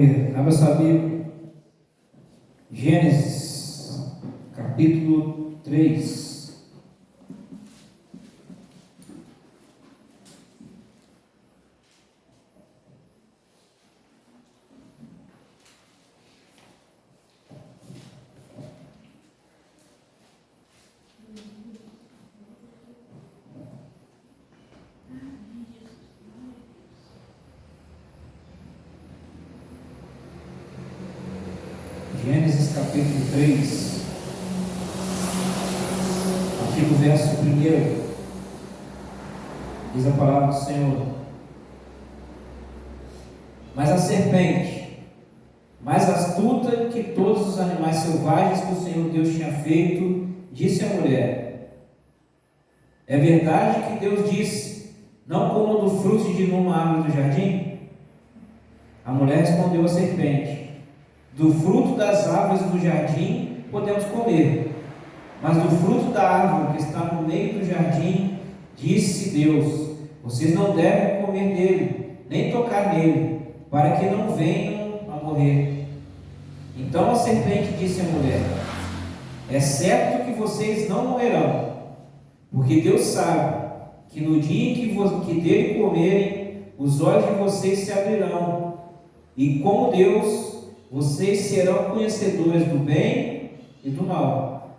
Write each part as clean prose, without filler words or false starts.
Abra sua Bíblia, Gênesis, capítulo 3. Gênesis capítulo 3, aqui no verso 1, diz a palavra do Senhor: Mas a serpente, mais astuta que todos os animais selvagens que o Senhor Deus tinha feito, disse à mulher: É verdade que Deus disse: Não comam do fruto de nenhuma árvore do jardim? A mulher respondeu à serpente: Do fruto das árvores do jardim podemos comer, mas do fruto da árvore que está no meio do jardim, disse Deus: Vocês não devem comer dele, nem tocar nele, para que não venham a morrer. Então a serpente disse à mulher: É certo que vocês não morrerão, porque Deus sabe que no dia que dele comerem, os olhos de vocês se abrirão, e como Deus, vocês serão conhecedores do bem e do mal.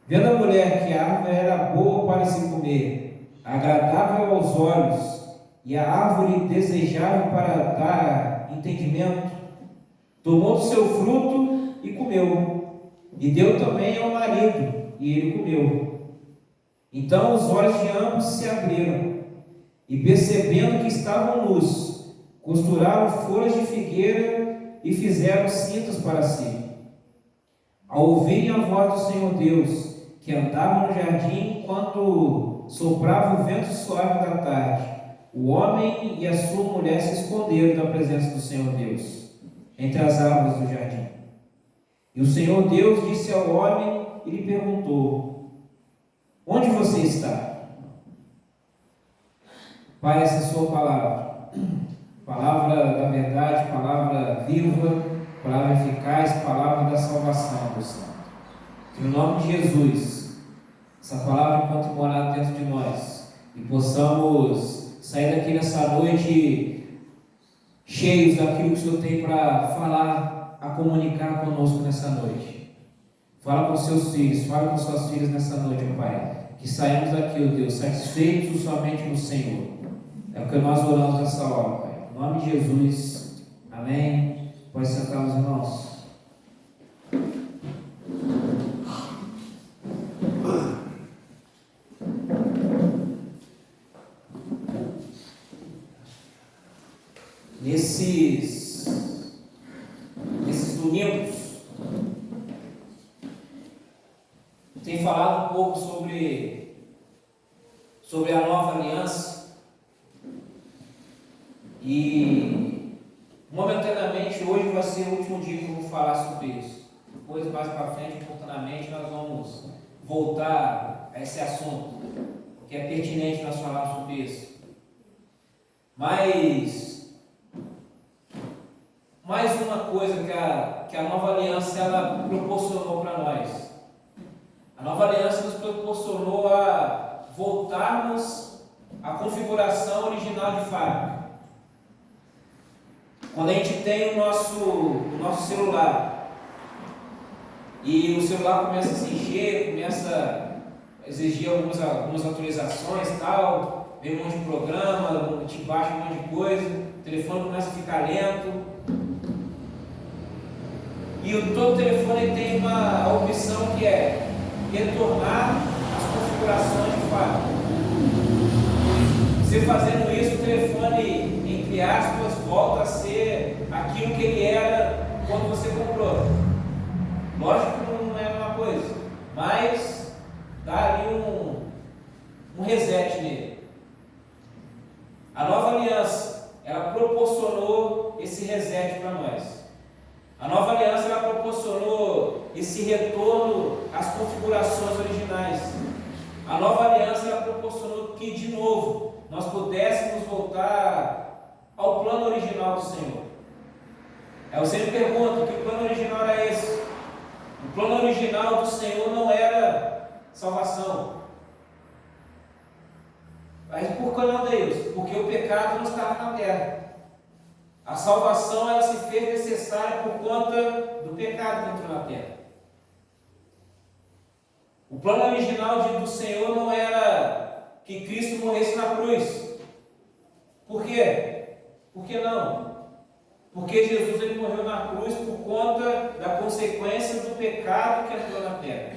Vendo a mulher que a árvore era boa para se comer, agradável aos olhos, e a árvore desejável para dar entendimento, tomou do seu fruto e comeu, e deu também ao marido, e ele comeu. Então os olhos de ambos se abriram, e percebendo que estavam nus, costuraram folhas de figueira e fizeram cintos para si. Ao ouvirem a voz do Senhor Deus, que andava no jardim enquanto soprava o vento suave da tarde, o homem e a sua mulher se esconderam da presença do Senhor Deus, entre as árvores do jardim. E o Senhor Deus disse ao homem e lhe perguntou: Onde você está? Pai, essa é a sua palavra. Palavra da verdade, palavra viva, palavra eficaz, palavra da salvação, Deus Santo. Que no nome de Jesus, essa palavra enquanto morar dentro de nós, e possamos sair daqui nessa noite cheios daquilo que o Senhor tem para falar, a comunicar conosco nessa noite. Fala com seus filhos, fala com suas filhas nessa noite, ó Pai. Que saímos daqui, ó Deus, satisfeitos somente no Senhor. É o que nós oramos nessa hora, Pai. Em nome de Jesus, amém. Pode sentar, meus irmãos. Nesses domingos, tem falado um pouco sobre a nova aliança. E momentaneamente hoje vai ser o último dia que eu vou falar sobre isso. Depois, mais para frente, oportunamente, nós vamos voltar a esse assunto, porque é pertinente nós falarmos sobre isso. Mas mais uma coisa que a nova aliança ela proporcionou para nós. A nova aliança nos proporcionou a voltarmos à configuração original de fábrica. Quando a gente tem o nosso celular e o celular começa a se encher, começa a exigir algumas atualizações e tal, vem um monte de programa, te baixa um monte de coisa, o telefone começa a ficar lento. E todo telefone tem a opção que é retornar as configurações de fábrica. Você fazendo isso, o telefone, entre aspas, volta a ser aquilo que ele era quando você comprou. Lógico que não é a mesma coisa, mas dá ali um reset nele. A nova aliança, ela proporcionou esse reset para nós. A nova aliança, ela proporcionou esse retorno às configurações originais. A nova aliança, ela proporcionou que, de novo, nós pudéssemos voltar ao plano original do Senhor. Aí você me pergunta, que plano original era esse? O plano original do Senhor não era salvação. Mas por que não, Deus? Porque o pecado não estava na terra. A salvação ela se fez necessária por conta do pecado que entrou na terra. O plano original do Senhor não era que Cristo morresse na cruz. Por quê? Por que não? Porque Jesus ele morreu na cruz por conta da consequência do pecado que entrou na terra.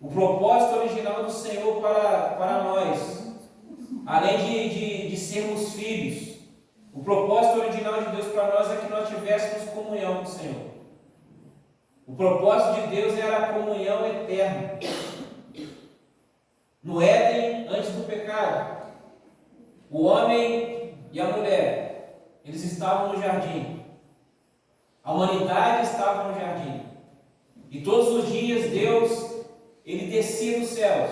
O propósito original do Senhor para nós, além de sermos filhos, o propósito original de Deus para nós é que nós tivéssemos comunhão com o Senhor. O propósito de Deus era a comunhão eterna. No Éden, antes do pecado, o homem e a mulher, eles estavam no jardim. A humanidade estava no jardim. E todos os dias Deus, ele descia dos céus,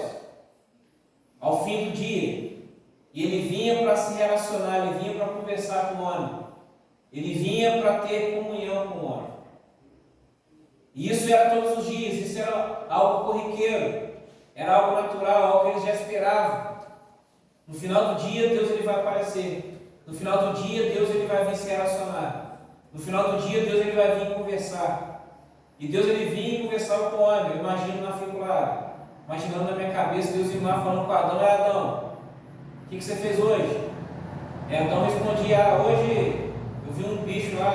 ao fim do dia. E ele vinha para se relacionar, ele vinha para conversar com o homem. Ele vinha para ter comunhão com o homem. E isso era todos os dias, isso era algo corriqueiro, era algo natural, algo que eles já esperavam. No final do dia, Deus ele vai aparecer. No final do dia, Deus ele vai vir se relacionar. No final do dia, Deus ele vai vir conversar. E Deus ele vinha conversar com o homem. Eu imagino na figura, imaginando na minha cabeça, Deus indo lá falando com Adão: Adão, o que você fez hoje? Adão respondia: hoje eu vi um bicho lá,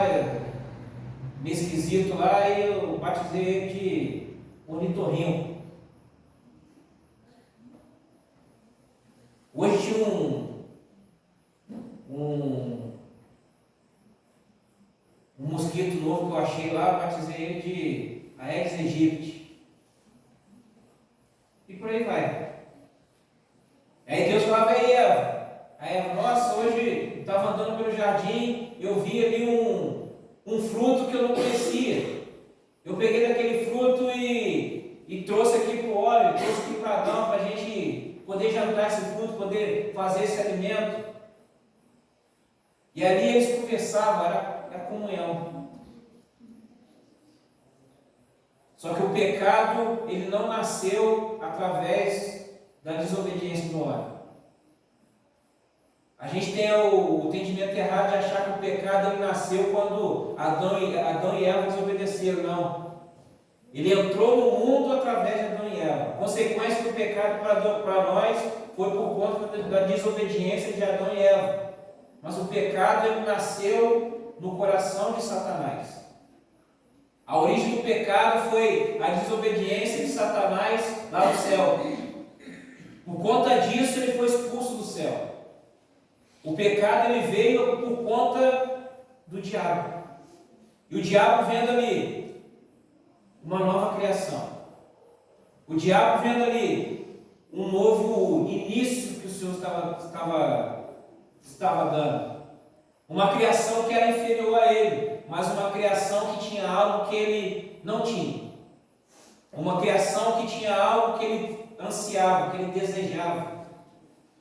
meio esquisito lá, e eu batizei ele de ornitorrinco. Hoje tinha um mosquito novo que eu achei lá, batizei ele de Aedes aegypti. E por aí vai. Aí Deus falava: aí Eva, nossa, hoje eu estava andando pelo jardim, eu vi ali um fruto que eu não conhecia. Eu peguei daquele fruto e trouxe aqui para o óleo, trouxe aqui para Adão, para a gente poder jantar esse fruto, poder fazer esse alimento. E ali eles conversavam, era comunhão. Só que o pecado, ele não nasceu através da desobediência do homem. A gente tem o entendimento errado de achar que o pecado ele nasceu quando Adão e Eva desobedeceram. Não. Ele entrou no mundo através de Adão e Eva. A consequência do pecado para nós foi por conta da desobediência de Adão e Eva. Mas o pecado ele nasceu no coração de Satanás. A origem do pecado foi a desobediência de Satanás lá no céu. Por conta disso ele foi expulso do céu. O pecado ele veio por conta do diabo. E o diabo vendo ali uma nova criação. O diabo vendo ali um novo início que o Senhor estava dando. Uma criação que era inferior a ele, mas uma criação que tinha algo que ele não tinha. Uma criação que tinha algo que ele ansiava, que ele desejava.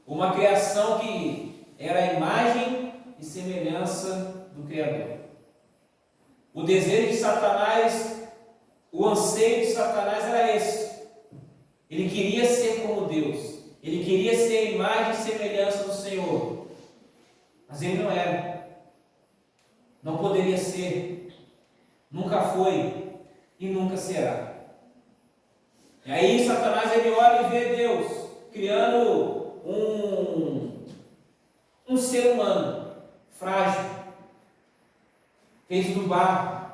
Uma criação que era a imagem e semelhança do Criador. O desejo de Satanás, o anseio de Satanás era esse. Ele queria ser como Deus. Ele queria ser a imagem e semelhança do Senhor. Mas ele não era. Não poderia ser. Nunca foi e nunca será. E aí Satanás ele olha e vê Deus criando um ser humano frágil, feito do barro,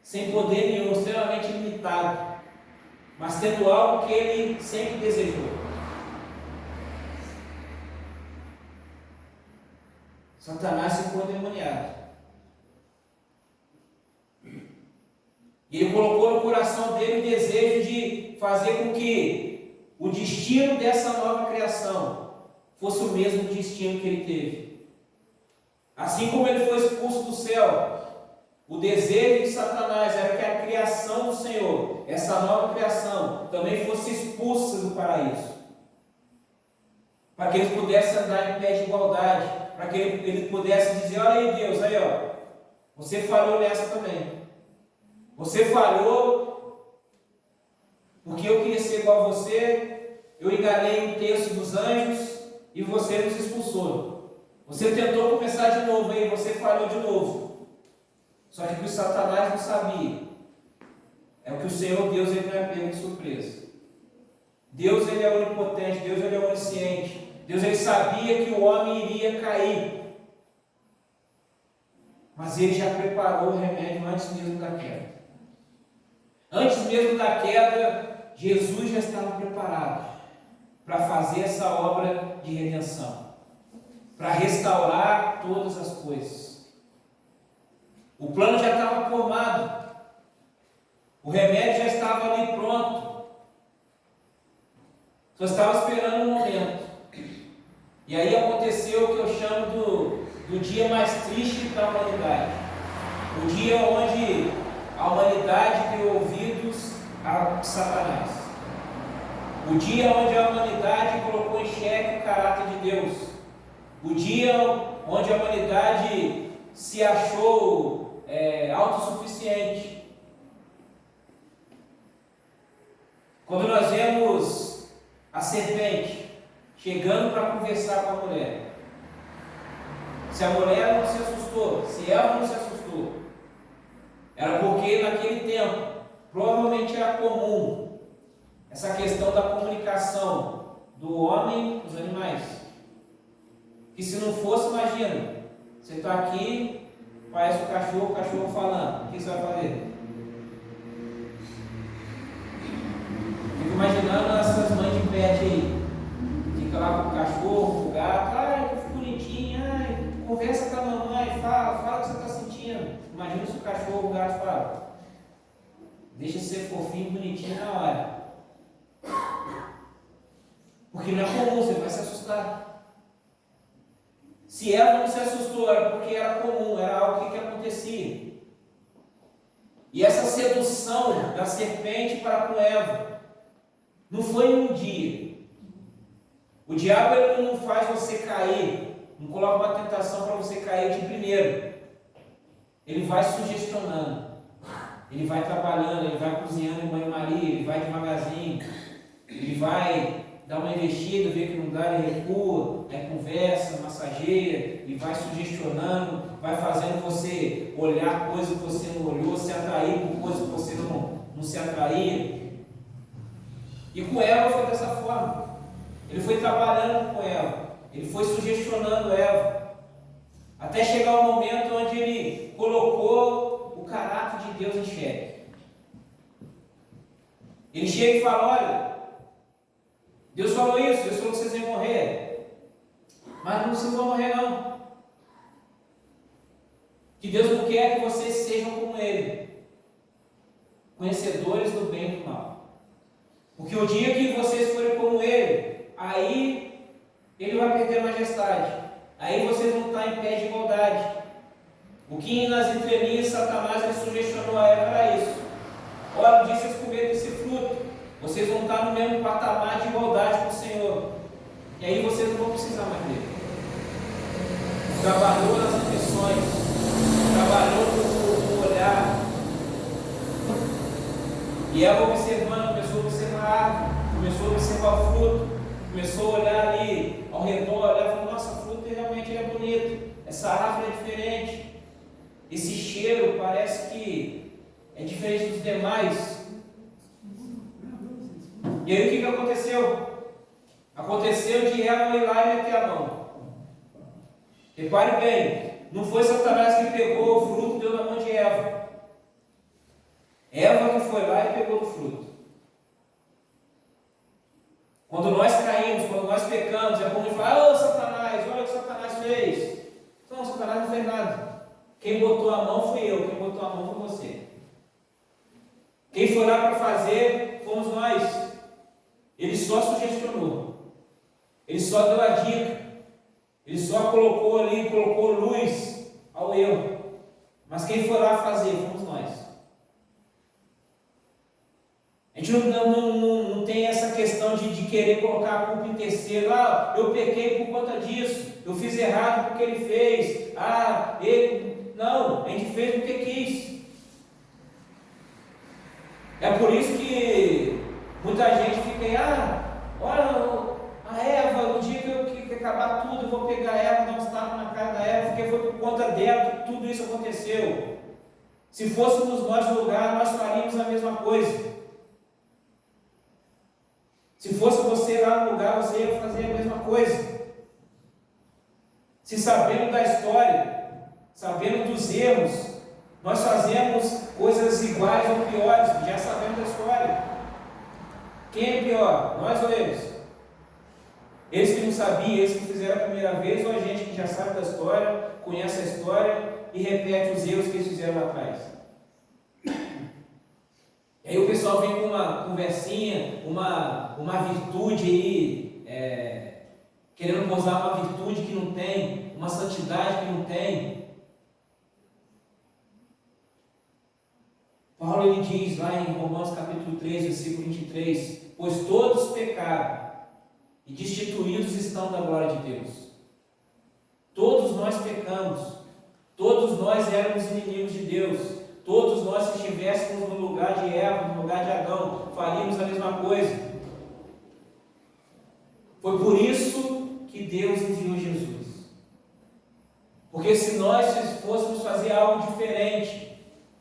sem poder nenhum, extremamente limitado, mas tendo algo que ele sempre desejou. Satanás ficou endemoniado. E ele colocou no coração dele o desejo de fazer com que o destino dessa nova criação fosse o mesmo destino que ele teve. Assim como ele foi expulso do céu, o desejo de Satanás era que a criação do Senhor, essa nova criação, também fosse expulsa do paraíso, para que eles pudessem andar em pé de igualdade, para que ele pudesse dizer: olha aí, Deus, aí ó, você falhou nessa também. Você falhou porque eu queria ser igual a você, eu enganei um terço dos anjos e você nos expulsou. Você tentou começar de novo, aí você falhou de novo. Só que o que o Satanás não sabia é o que o Senhor Deus, ele não é pego de surpresa. Deus, ele é onipotente, Deus, ele é onisciente. Deus, ele sabia que o homem iria cair. Mas ele já preparou o remédio antes mesmo da queda. Antes mesmo da queda, Jesus já estava preparado para fazer essa obra de redenção, para restaurar todas as coisas. O plano já estava formado, o remédio já estava ali pronto, só estava esperando um momento. E aí aconteceu o que eu chamo do dia mais triste da humanidade, o dia onde a humanidade deu ouvidos a Satanás, o dia onde a humanidade colocou em xeque o caráter de Deus, o dia onde a humanidade se achou autossuficiente. Quando nós vemos a serpente chegando para conversar com a mulher, se a mulher não se assustou, se ela não se assustou, era porque naquele tempo provavelmente era comum essa questão da comunicação do homem com os animais. Que se não fosse, imagina, você está aqui, parece o cachorro falando, o que você vai fazer? Fico imaginando essas mães de pet aí, fica lá com o cachorro, com o gato, ai, que bonitinho, ai, conversa com a mamãe, fala o que você está sentindo. Imagina se o cachorro, o gato fala, deixa ser fofinho, bonitinho na hora. Porque não é comum, você vai se assustar. Se ela não se assustou, era porque era comum, era algo que acontecia. E essa sedução da serpente para com Eva não foi em um dia. O diabo, ele não faz você cair, não coloca uma tentação para você cair de primeiro. Ele vai sugestionando, ele vai trabalhando, ele vai cozinhando em banho-maria, ele vai devagarzinho, ele vai dar uma investida, vê que não dá, ele recua, aí conversa, massageia, e vai sugestionando, vai fazendo você olhar coisas que você não olhou, se atrair por coisas que você não se atraía. E com Eva foi dessa forma. Ele foi trabalhando com Eva, ele foi sugestionando Eva, até chegar o momento onde ele colocou o caráter de Deus em xeque. Ele chega e fala: olha, Deus falou isso, Deus falou que vocês iam morrer, mas vocês não vão morrer não. Que Deus não quer que vocês sejam como Ele, conhecedores do bem e do mal. Porque o dia que vocês forem como Ele, aí Ele vai perder a majestade, aí vocês vão estar em pé de igualdade. O que nas entrelinhas Satanás ele sugestionou a Eva era isso: olha, um dia vocês comerem desse fruto, vocês vão estar no mesmo patamar de igualdade com o Senhor, e aí vocês não vão precisar mais dele. Trabalhou nas ambições, trabalhou no olhar, e ela observando, começou a observar a árvore, começou a observar o fruto, começou a olhar ali ao redor, olhar e falou: nossa, o fruto realmente é bonito, essa árvore é diferente, esse cheiro parece que é diferente dos demais. E aí o que aconteceu? Aconteceu de Eva ir lá e meter a mão. Repare bem, não foi Satanás que pegou o fruto e deu na mão de Eva. Eva que foi lá e pegou do fruto. Quando nós caímos, quando nós pecamos, é como ele fala: ô Satanás, olha o que Satanás fez. Não, Satanás não fez nada. Quem botou a mão fui eu, quem botou a mão foi você. Quem foi lá para fazer fomos nós. Ele só sugestionou, ele só deu a dica, ele só colocou ali, colocou luz ao erro. Mas quem foi lá fazer fomos nós. A gente não tem essa questão de querer colocar a culpa em terceiro. Ah, eu pequei por conta disso, eu fiz errado porque ele fez. Ah, ele... Não, a gente fez porque quis. É por isso que muita gente fica aí, olha, a Eva, no dia que acabar tudo, eu vou pegar a Eva, dar uns tapas na cara da Eva, porque foi por conta dela que tudo isso aconteceu. Se fôssemos nós no lugar, nós faríamos a mesma coisa. Se fosse você lá no lugar, você ia fazer a mesma coisa. Se sabendo da história, sabendo dos erros, nós fazemos coisas iguais ou piores, já sabendo da história. Quem é pior? Nós ou eles? Eles que não sabiam, eles que fizeram a primeira vez, ou a gente que já sabe da história, conhece a história e repete os erros que eles fizeram lá atrás? E aí o pessoal vem com uma conversinha, uma virtude aí, querendo posar uma virtude que não tem, uma santidade que não tem. Paulo ele diz lá em Romanos capítulo 3, versículo 23, pois todos pecaram e destituídos estão da glória de Deus. Todos nós pecamos, todos nós éramos inimigos de Deus, todos nós se estivéssemos no lugar de Eva, no lugar de Adão, faríamos a mesma coisa. Foi por isso que Deus enviou Jesus. Porque se nós fôssemos fazer algo diferente,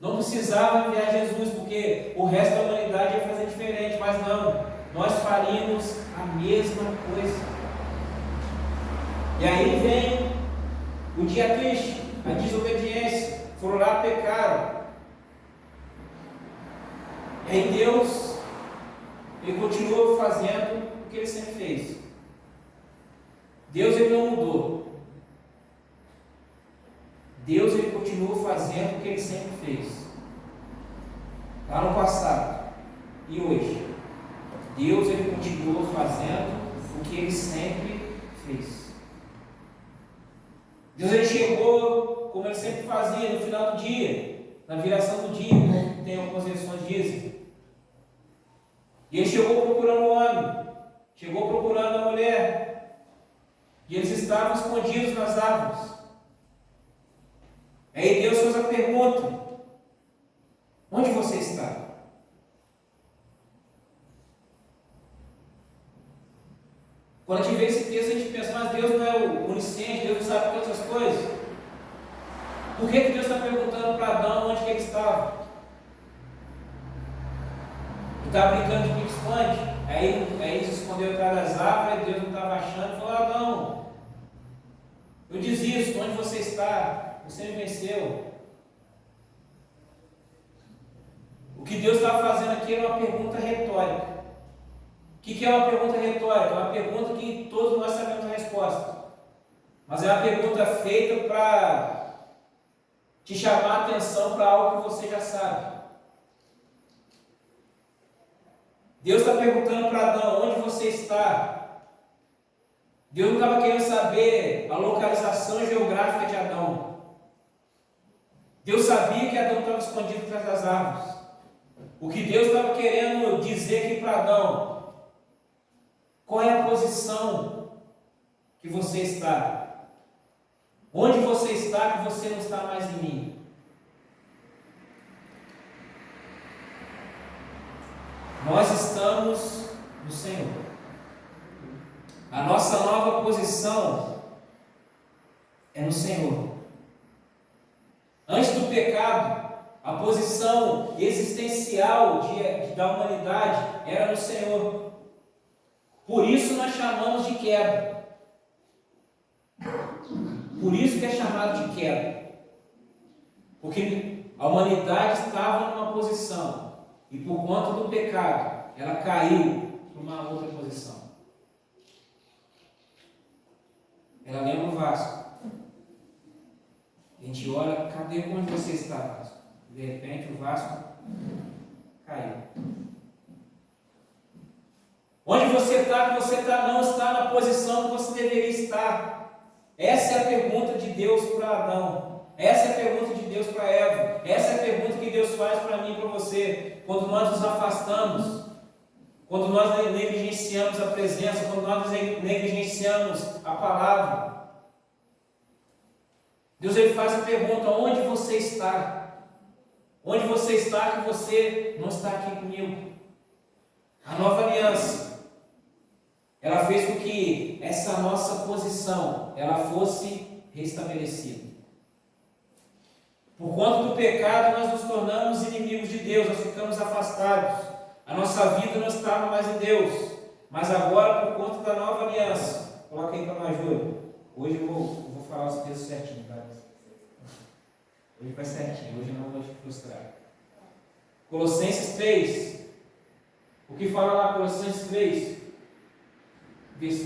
não precisava enviar Jesus, porque o resto da humanidade ia fazer diferente, mas não, nós faríamos a mesma coisa. E aí vem o dia triste, a desobediência, foram lá, pecaram. E aí Deus, ele continuou fazendo o que ele sempre fez. Deus ele não mudou. Deus ele continuou fazendo o que ele sempre fez. Lá no passado e hoje. Deus ele continuou fazendo o que ele sempre fez. Deus ele chegou, como ele sempre fazia, no final do dia, na viração do dia, como tem algumas versões dizem. E ele chegou procurando o homem, chegou procurando a mulher, e eles estavam escondidos nas árvores. Aí Deus fez a pergunta: onde você está? Quando a gente vê esse texto, a gente pensa, mas Deus não é o onisciente, Deus não sabe todas as coisas. Por que Deus está perguntando para Adão onde que ele estava? Ele estava brincando de pique-esconde. Aí ele se escondeu atrás das árvores, Deus não estava achando, e falou: Adão, eu desisto, onde você está? Você me venceu. O que Deus estava fazendo aqui era uma pergunta retórica. O que é uma pergunta retórica? É uma pergunta que todos nós sabemos a resposta. Mas é uma pergunta feita para te chamar a atenção para algo que você já sabe. Deus está perguntando para Adão: onde você está? Deus não estava querendo saber a localização geográfica de Adão. Deus sabia que Adão estava escondido atrás das árvores. O que Deus estava querendo dizer aqui para Adão: qual é a posição que você está? Onde você está que você não está mais em mim? Nós estamos no Senhor. A nossa nova posição é no Senhor. Antes do pecado, a posição existencial da humanidade era no Senhor. Por isso nós chamamos de queda. Por isso que é chamado de queda. Porque a humanidade estava numa posição e por conta do pecado ela caiu para uma outra posição. Ela lembra o Vasco. A gente olha, cadê onde você está, Vasco? De repente o Vasco caiu. Onde você está, que você não está na posição que você deveria estar. Essa é a pergunta de Deus para Adão. Essa é a pergunta de Deus para Eva. Essa é a pergunta que Deus faz para mim e para você. Quando nós nos afastamos quando nós negligenciamos a presença, quando nós negligenciamos a palavra. Deus ele faz a pergunta: onde você está? Onde você está que você não está aqui comigo? A nova aliança, ela fez com que essa nossa posição, ela fosse restabelecida. Por conta do pecado, nós nos tornamos inimigos de Deus, nós ficamos afastados. A nossa vida não estava mais em Deus. Mas agora, por conta da nova aliança, coloca aí para nós, Júlio. Hoje eu vou falar os textos certinho, tá? Hoje vai certinho, hoje eu não vou te frustrar. Colossenses 3. O que fala lá, Colossenses 3?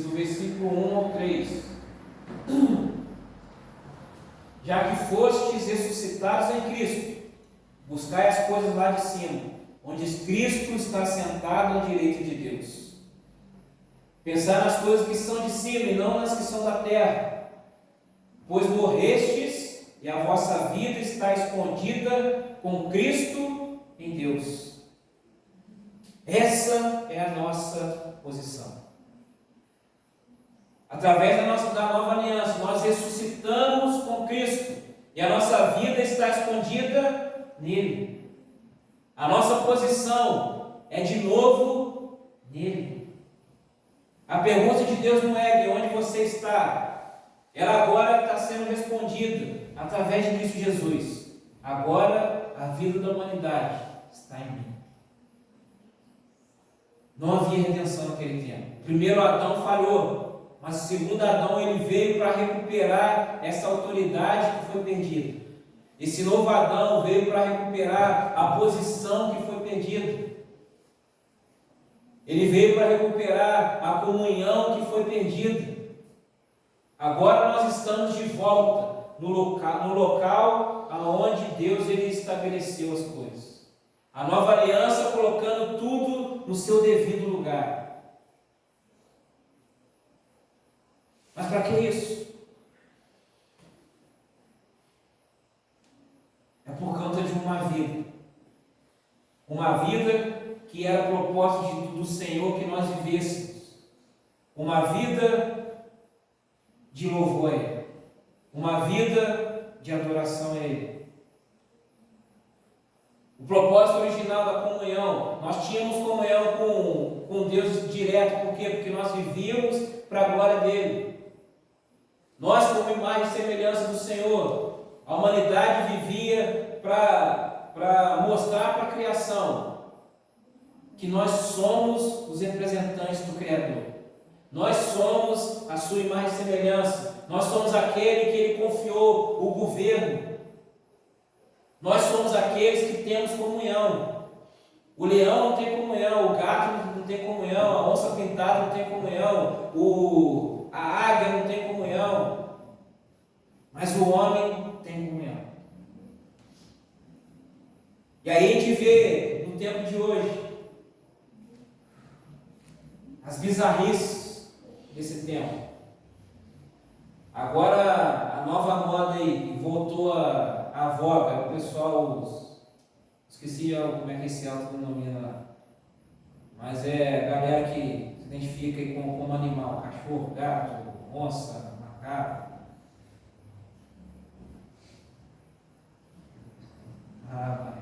Do versículo 1 ao 3. Já que fostes ressuscitados em Cristo, buscai as coisas lá de cima, onde Cristo está sentado à direita de Deus. Pensar nas coisas que são de cima e não nas que são da terra. Pois morrestes e a vossa vida está escondida com Cristo em Deus. Essa é a nossa posição. Através da nova aliança, nós ressuscitamos com Cristo e a nossa vida está escondida nele. A nossa posição é de novo nele. A pergunta de Deus não é de onde você está, ela agora está sendo respondida através de Cristo Jesus. Agora a vida da humanidade está em mim. Não havia redenção naquele tempo. O primeiro Adão falhou. Mas o segundo Adão ele veio para recuperar essa autoridade que foi perdida. Esse novo Adão veio para recuperar a posição que foi perdida. Ele veio para recuperar a comunhão que foi perdida. Agora nós estamos de volta no local aonde Deus ele estabeleceu as coisas. A nova aliança colocando tudo no seu devido lugar. Mas para que isso? É por conta de uma vida. Uma vida que era propósito do Senhor que nós vivêssemos. Uma vida de louvor a Ele. Uma vida de adoração a Ele. O propósito original da comunhão. Nós tínhamos comunhão com Deus direto. Por quê? Porque nós vivíamos para a glória dEle. Nós, como imagem e semelhança do Senhor, a humanidade vivia para mostrar para a criação que nós somos os representantes do Criador. Nós somos a sua imagem e semelhança. Nós somos aquele que Ele confiou o governo. Nós somos aqueles que temos comunhão. O leão não tem comunhão, o gato não tem comunhão, a onça pintada não tem comunhão, a águia não tem comunhão, mas o homem tem comunhão. E aí a gente vê no tempo de hoje as bizarrices desse tempo. Agora a nova moda aí voltou à voga, o pessoal, esqueci como é que esse alto denomina lá, mas é a galera que se identifica aí como animal, cachorro, gato, onça, macaco. Pai.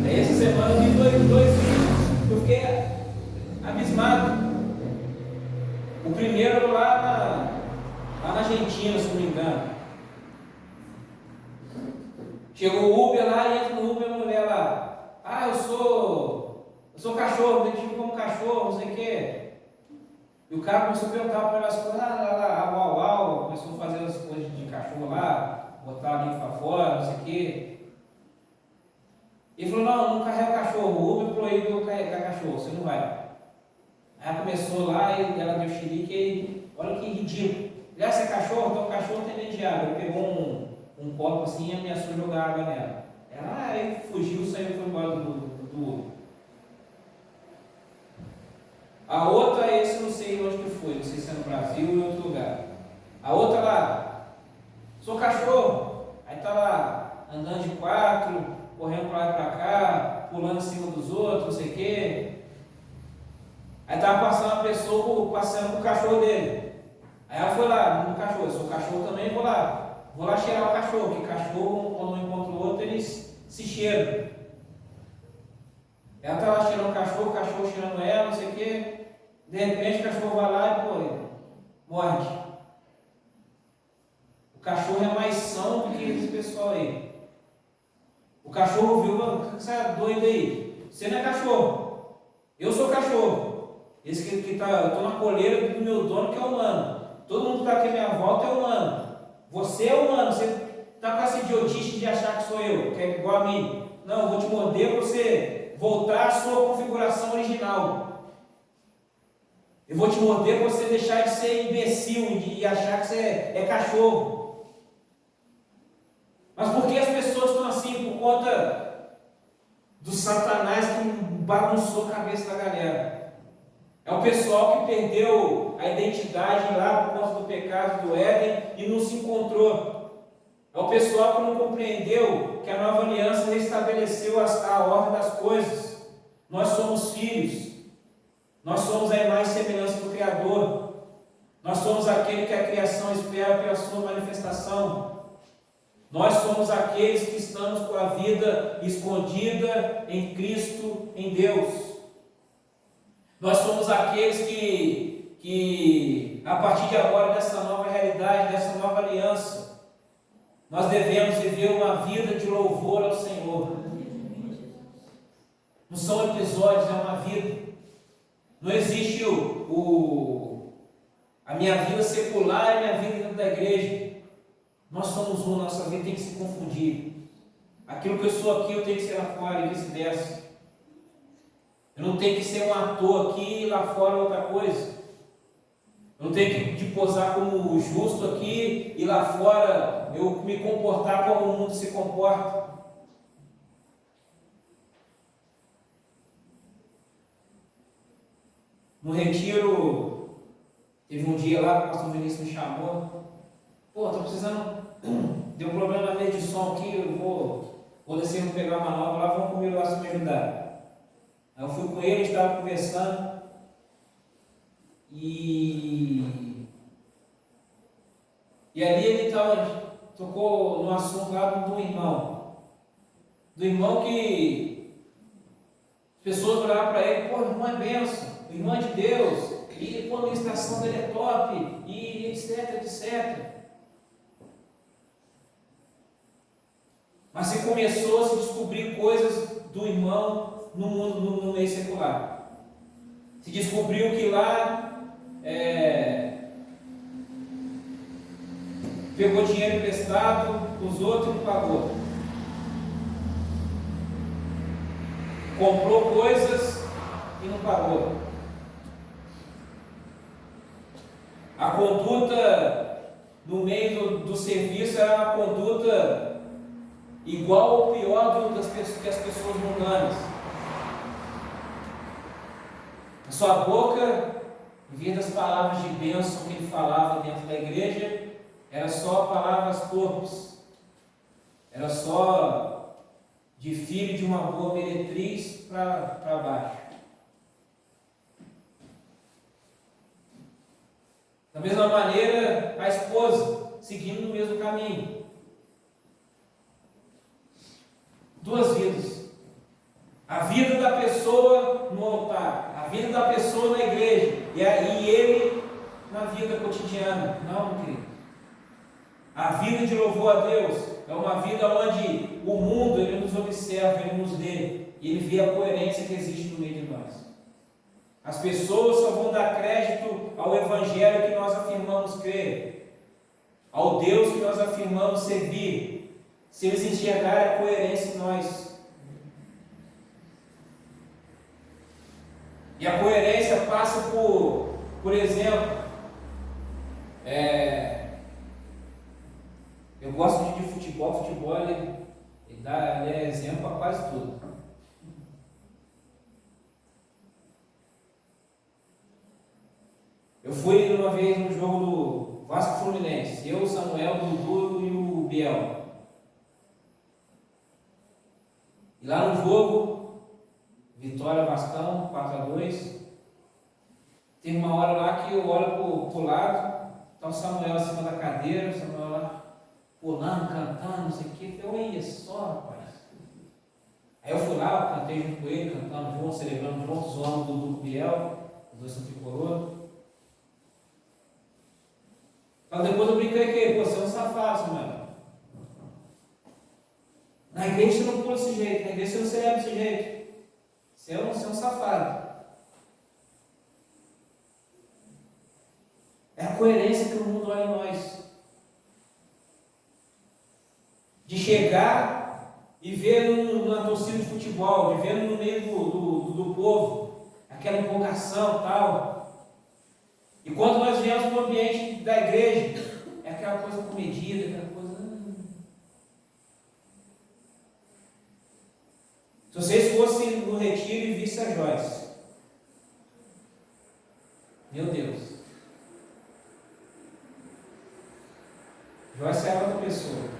Essa semana eu vi dois vídeos, eu fiquei abismado. O primeiro lá na Argentina, se não me engano. Chegou o Uber lá e entra no Uber a mulher lá. Eu sou cachorro, me identifico como cachorro, não sei o quê. E o cara começou a perguntar para ela as coisas, uau, começou a fazer as coisas de cachorro lá, botar a língua para fora, não sei o quê. Ele falou, não carrega cachorro, o Uber proibiu carregar cachorro, você não vai. Aí ela começou lá e ela deu xilique e olha que ridículo. Já se é cachorro, então o cachorro tem medo de água. Ele pegou um copo assim e ameaçou jogar água nela. Ela aí fugiu, saiu e foi embora do Uber. A outra, esse eu não sei onde que foi, não sei se é no Brasil ou em outro lugar. A outra lá, sou cachorro, aí tá lá andando de 4, correndo para lá e para cá, pulando em cima dos outros, não sei o quê. Aí estava passando uma pessoa passeando com o cachorro dele. Aí ela foi lá no cachorro, eu sou cachorro também, vou lá cheirar o cachorro, porque cachorro, quando um encontra o outro, eles se cheiram. Ela está lá cheirando o cachorro cheirando ela, não sei o quê. De repente o cachorro vai lá e morde. O cachorro é mais são do que esse pessoal aí. O cachorro viu, o que você é doido aí? Você não é cachorro. Eu sou cachorro. Esse que tá, eu estou na coleira do meu dono que é humano. Todo mundo que está aqui à minha volta é humano. Você é humano. Você está com essa idiotice de achar que sou eu, que é igual a mim. Não, eu vou te morder para você voltar à sua configuração original. Eu vou te morder para você deixar de ser imbecil e achar que você é cachorro. Mas por que as pessoas estão assim? Por conta do Satanás que bagunçou a cabeça da galera. É o pessoal que perdeu a identidade lá por conta do pecado do Éden e não se encontrou. É o pessoal que não compreendeu que a nova aliança restabeleceu a ordem das coisas. Nós somos filhos. Nós somos a imagem e semelhança do Criador. Nós somos aquele que a criação espera pela sua manifestação. Nós somos aqueles que estamos com a vida escondida em Cristo, em Deus. Nós somos aqueles que a partir de agora, dessa nova realidade, dessa nova aliança, nós devemos viver uma vida de louvor ao Senhor. Não são episódios, é uma vida. Não existe a minha vida secular e a minha vida dentro da igreja. Nós somos um, nossa vida tem que se confundir. Aquilo que eu sou aqui, eu tenho que ser lá fora e vice-versa. Eu não tenho que ser um ator aqui e lá fora outra coisa. Eu não tenho que posar como justo aqui e lá fora eu me comportar como o mundo se comporta. No retiro, teve um dia lá que o pastor Vinícius me chamou. Pô, estou precisando, deu um problema na mesa de som aqui, eu vou descer, vou pegar uma nova lá, vamos comigo lá se me ajudar. Aí eu fui com ele, a gente estava conversando, e ali ele tocou no assunto lá do irmão. Do irmão que as pessoas olhavam para ele, pô, irmão é bênção, o irmão é de Deus, e pô, a ministração dele é top, e etc, etc. Mas você começou a se descobrir coisas do irmão no mundo, no meio secular. Se descobriu que lá pegou dinheiro emprestado dos outros e não pagou. Comprou coisas e não pagou. A conduta no meio do serviço era uma conduta igual ou pior que as pessoas mundanas. A sua boca, em vez das palavras de bênção que ele falava dentro da igreja, era só palavras torpes. Era só de filho de uma boa meretriz para baixo. Da mesma maneira, a esposa, seguindo no mesmo caminho. Duas vidas. A vida da pessoa no altar, a vida da pessoa na igreja, e ele na vida cotidiana. Não, querido. A vida de louvor a Deus é uma vida onde o mundo ele nos observa, ele nos lê, e ele vê a coerência que existe no meio de nós. As pessoas só vão dar crédito ao Evangelho que nós afirmamos crer, ao Deus que nós afirmamos servir, se eles enxergarem a coerência em nós. E a coerência passa por exemplo, eu gosto de futebol ele é exemplo para quase tudo. Eu fui uma vez no jogo do Vasco Fluminense, eu, o Samuel, o Dudu e o Biel. E lá no jogo, vitória Vascão, 4-2. Tem uma hora lá que eu olho pro lado, tá o Samuel acima da cadeira, o Samuel lá pulando, cantando, não sei o que. Eu falei, olha só, rapaz. Aí eu fui lá, eu cantei junto com ele, cantando junto, celebrando junto, zoando do Dudu Biel, os dois são tricolor. Mas depois eu brinquei com ele, você é um safado, Samuel. Na igreja você não pula desse jeito, na igreja você não celebra desse jeito. Você é um safado. É a coerência que o mundo olha em nós. De chegar e ver numa torcida de futebol, de ver no meio do povo, aquela empolgação e tal. E quando nós viemos para o ambiente da igreja, é aquela coisa comedida, aquela coisa. Se vocês fossem no retiro e vissem a Joyce, meu Deus. Joyce é outra pessoa.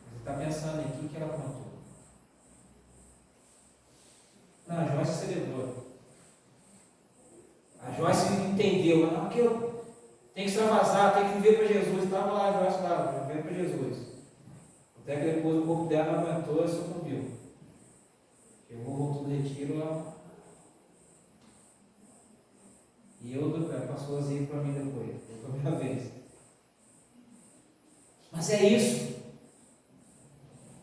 Você está pensando em que ela contou? Não, a Joyce celebrou. A Joyce entendeu. Não, que eu tenho que extravasar, tenho que viver para Jesus. Estava lá, a Joyce estava vivendo para Jesus. Até que depois o corpo dela não aguentou e sucumbiu. Chegou, voltou do retiro lá. E eu passou assim para mim depois. Foi a primeira vez. Mas é isso.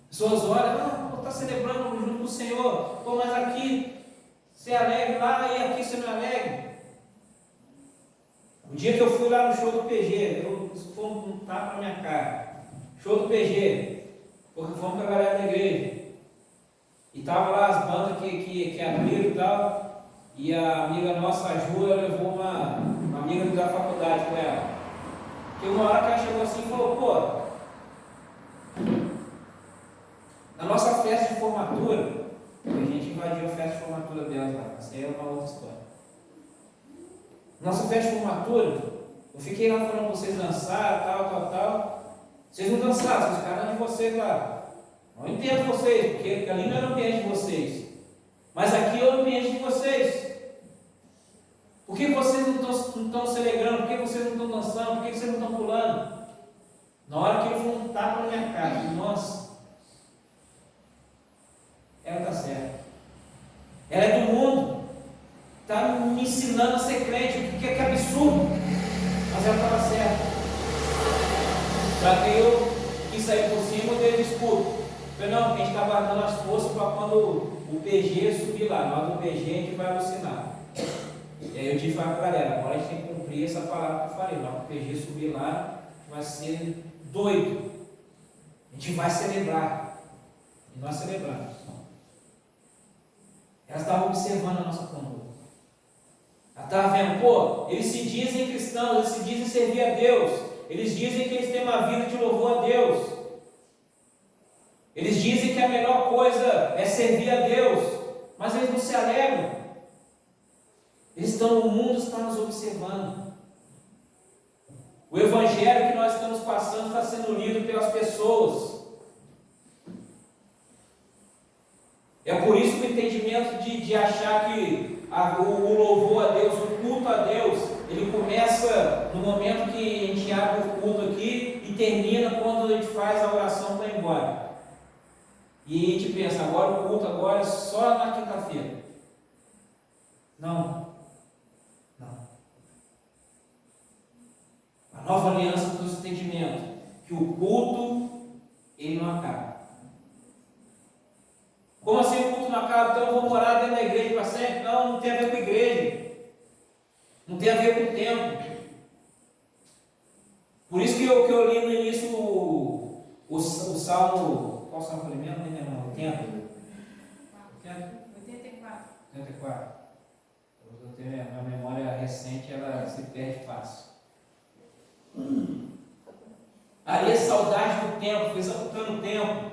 Pessoas olham, está celebrando junto com o Senhor. Pô, mas aqui você é alegre lá e aqui você não é alegre. O dia que eu fui lá no show do PG, isso foi um tapa na minha cara. Show do PG, porque fomos com a galera da igreja. E estava lá as bandas que abriram e tal. E a amiga nossa, a Ju, levou uma amiga da faculdade com ela. Que uma hora que ela chegou assim e falou, pô, na nossa festa de formatura, a gente invadiu a festa de formatura delas lá, essa aí é uma outra história. Nossa festa de formatura, eu fiquei lá falando para vocês dançar, tal. Vocês não dançaram, vocês ficaram de vocês lá. Não entendo vocês, porque ali não era o ambiente de vocês. Mas aqui é o ambiente de vocês. Por que vocês não estão se alegrando? Por que vocês não estão dançando? Por que vocês não estão pulando? Na hora que ele foi um tapa na minha cara, nossa, ela está certa. Ela é do mundo. Está me ensinando a ser crente, que absurdo. Mas ela estava certa. Só que eu quis sair por cima, eu dei desculpa. Falei, não, porque a gente está guardando as forças para quando o PG subir lá. Na hora do PG a gente vai alucinar. E aí eu tive que falar para a galera, agora a gente tem que cumprir essa palavra que eu falei. Na hora que o PG subir lá, vai ser doido. A gente vai celebrar. E nós celebramos. Elas estavam observando a nossa conduta. Ela estava vendo, pô, eles se dizem cristãos, eles se dizem servir a Deus. Eles dizem que eles têm uma vida de louvor a Deus. Eles dizem que a melhor coisa é servir a Deus. Mas eles não se alegram. Eles estão, o mundo está nos observando. O evangelho que nós estamos passando está sendo lido pelas pessoas. É por isso que o entendimento de achar que o louvor a Deus, o culto a Deus, ele começa no momento que a gente abre o culto aqui e termina quando a gente faz a oração para ir embora. E a gente pensa, agora o culto agora é só na quinta-feira. Não. A nova aliança trouxe entendimento que o culto, ele não acaba. Como assim o culto não acaba? Então eu vou morar dentro da igreja para sempre? Não tem a ver com a igreja. Não tem a ver com o tempo. Por isso que eu li no início o Salmo, qual Salmo foi mesmo? Não, 80. 84. 84. Eu tenho a minha memória recente, ela se perde fácil. Ali é saudade do tempo, exaltando o tempo,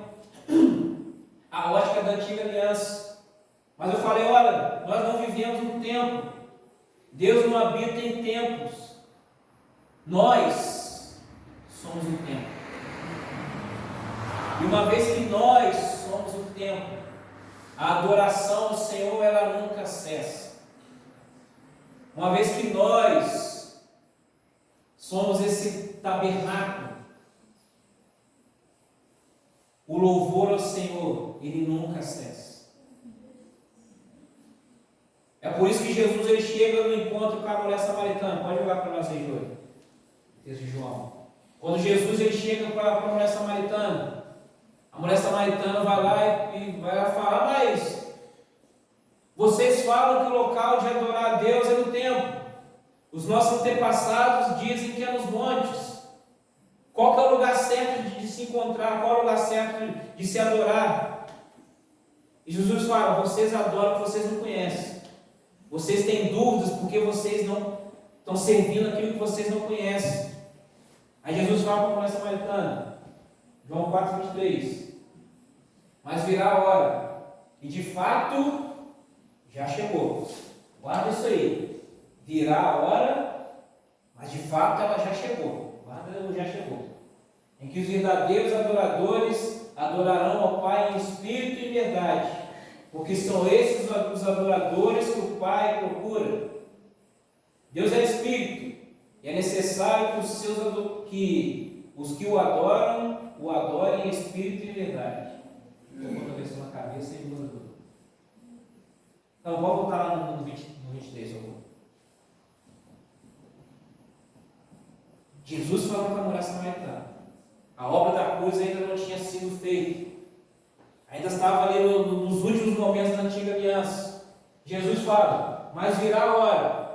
a ótica da antiga aliança. Mas eu falei, olha, nós não vivemos no tempo, Deus não habita em tempos, nós somos o templo. E uma vez que nós somos o templo, a adoração ao Senhor, ela nunca cessa. Uma vez que nós somos esse tabernáculo, o louvor ao Senhor, ele nunca cessa. É por isso que Jesus ele chega no encontro com a mulher samaritana. Pode olhar para nós aí, Júlio. Texto de João. Quando Jesus ele chega para a mulher samaritana, a mulher samaritana vai lá e vai lá falar, mas vocês falam que o local de adorar a Deus é no templo. Os nossos antepassados dizem que é nos montes. Qual que é o lugar certo de se encontrar? Qual é o lugar certo de se adorar? E Jesus fala, vocês adoram o que vocês não conhecem. Vocês têm dúvidas porque vocês não estão servindo aquilo que vocês não conhecem. Aí Jesus fala para a mulher samaritana, João 4,23, mas virá a hora, e de fato já chegou. Guarda isso aí. Virá a hora, mas de fato ela já chegou. Guarda, já chegou. Em que os verdadeiros adoradores adorarão ao Pai em espírito e em verdade, porque são esses os adoradores que o Pai procura. Deus é espírito, e é necessário que os que o adorem em espírito e em verdade. Estou botando a pessoa na cabeça e mudando. Então, vamos voltar lá no 23, por favor. Jesus falou para a mulher samaritana. A obra da cruz ainda não tinha sido feita. Ainda estava ali nos últimos momentos da antiga aliança. Jesus fala, mas virá a hora.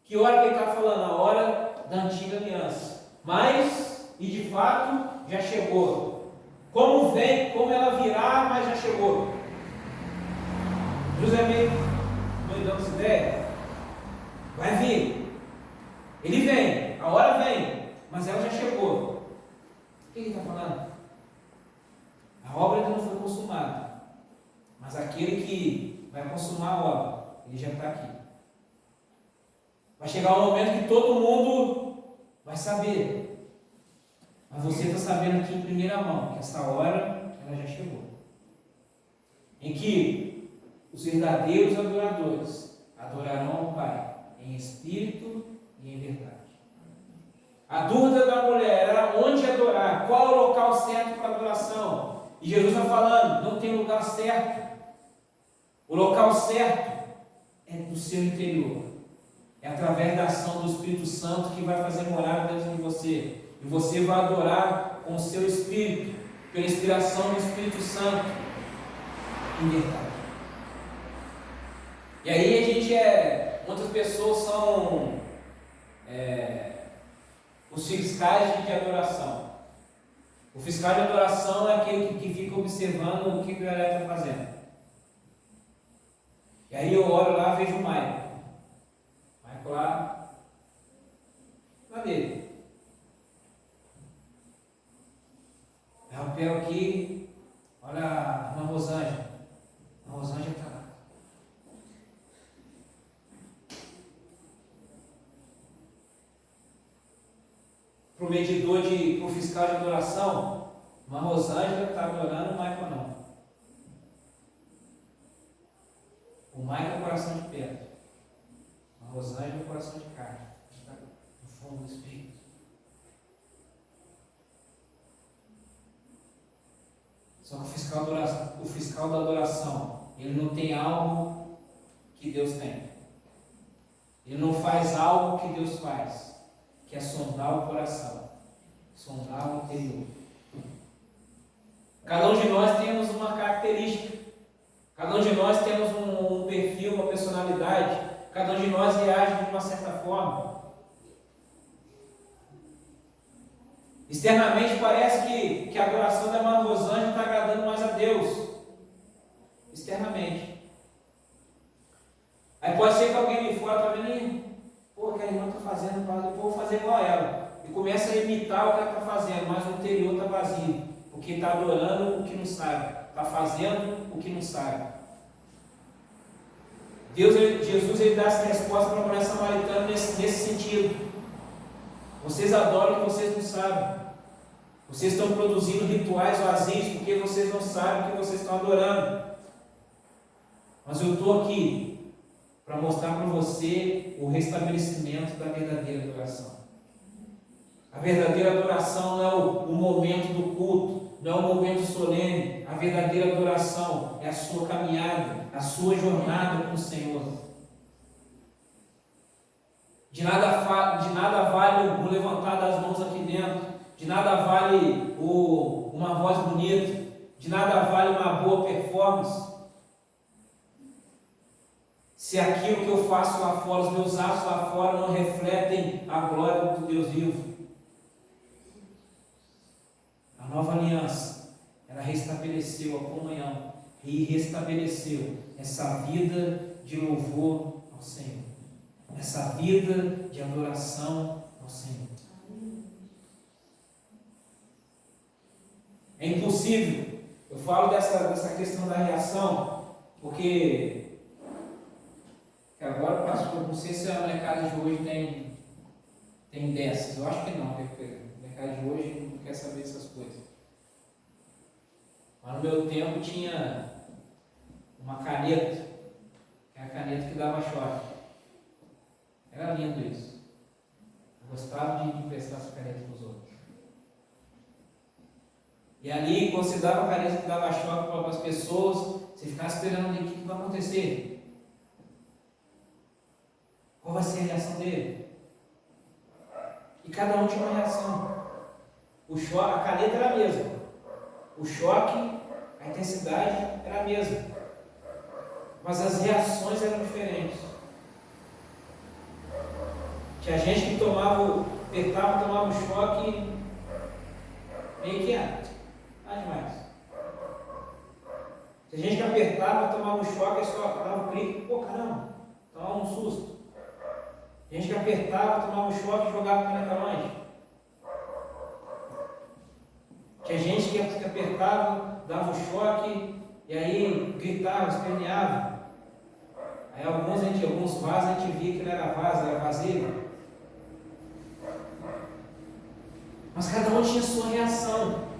Que hora que ele está falando? A hora da antiga aliança. Mas, e de fato, já chegou. Como vem, como ela virá, mas já chegou. Jesus é meio doidão essa ideia. Vai vir. Ele vem, a hora vem, mas ela já chegou. O que ele está falando? A obra ainda não foi consumada, mas aquele que vai consumar a obra, ele já está aqui. Vai chegar um momento que todo mundo vai saber, mas você está sabendo aqui em primeira mão que essa hora ela já chegou, em que os verdadeiros adoradores adorarão ao Pai em espírito e em verdade. A dúvida da mulher era onde adorar, qual é o local certo para adoração. E Jesus está falando, não tem lugar certo. O local certo é do seu interior. É através da ação do Espírito Santo que vai fazer morada dentro de você. E você vai adorar com o seu espírito, pela inspiração do Espírito Santo, em verdade. E aí a gente muitas pessoas são os fiscais de adoração. O fiscal de adoração é aquele que fica observando o que o galera está fazendo. E aí eu oro lá e vejo o Maico. Maico lá dele. É o pé aqui, olha a irmã Rosângela. A Rosângela está lá. Para o medidor, para o fiscal de adoração, uma Rosângela está adorando, o Michael não. O Michael é o coração de pedra. A Rosângela é o coração de carne. Está no fundo do Espírito. Só que o fiscal da adoração, ele não tem algo que Deus tem. Ele não faz algo que Deus faz, que é sondar o coração, sondar o interior. Cada um de nós temos uma característica, cada um de nós temos um perfil, uma personalidade, cada um de nós reage de uma certa forma. Externamente parece que a adoração da irmã Rosângela está agradando mais a Deus. Externamente. Aí pode ser que alguém de fora está vendo, pô, aquela irmã está fazendo, eu vou fazer igual a ela. E começa a imitar o que ela está fazendo, mas o interior está vazio. Porque está adorando o que não sabe. Está fazendo o que não sabe. Jesus ele dá essa resposta para a mulher samaritana nesse sentido. Vocês adoram o que vocês não sabem. Vocês estão produzindo rituais vazios porque vocês não sabem o que vocês estão adorando. Mas eu estou aqui para mostrar para você o restabelecimento da verdadeira adoração. A verdadeira adoração não é o momento do culto, não é o momento solene. A verdadeira adoração é a sua caminhada, a sua jornada com o Senhor. De nada vale o levantar das mãos aqui dentro, de nada vale uma voz bonita, de nada vale uma boa performance, se aquilo que eu faço lá fora, os meus atos lá fora não refletem a glória do Deus vivo. A nova aliança, ela restabeleceu a comunhão e restabeleceu essa vida de louvor ao Senhor, essa vida de adoração ao Senhor. É impossível, eu falo dessa questão da reação, porque agora, pastor, não sei se a molecada de hoje tem dessas, eu acho que não, porque a molecada de hoje não quer saber dessas coisas. Mas no meu tempo tinha uma caneta, que é a caneta que dava choque. Era lindo isso. Eu gostava de emprestar essa caneta para os outros. E ali, quando você dava a caneta que dava choque para as pessoas, você ficava esperando o que vai acontecer. Qual vai ser a reação dele? E cada um tinha uma reação. A caneta era a mesma. O choque, a intensidade era a mesma. Mas as reações eram diferentes. Tinha gente que apertava, tomava um choque, meio que nada demais. Tinha gente que apertava, tomava um choque, só dava um clique, pô, caramba, tomava um susto. Tinha gente que apertava, tomava um choque e jogava a caneta longe. Tinha gente que apertava, dava um choque e aí gritava, esperneava. Aí alguns vasos a gente via que não era vaso, era vasilha. Mas cada um tinha sua reação.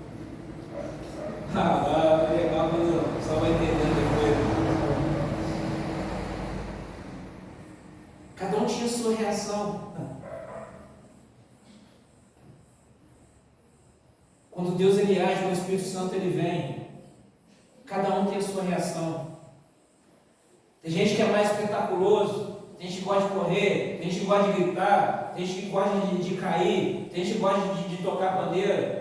Legal, mas só vai entendendo depois. Cada um tinha sua reação. Quando Deus age, quando o Espírito Santo vem, cada um tem a sua reação. Tem gente que é mais espetaculoso, tem gente que gosta de correr, tem gente que gosta de gritar, tem gente que gosta de cair, tem gente que gosta de tocar pandeira.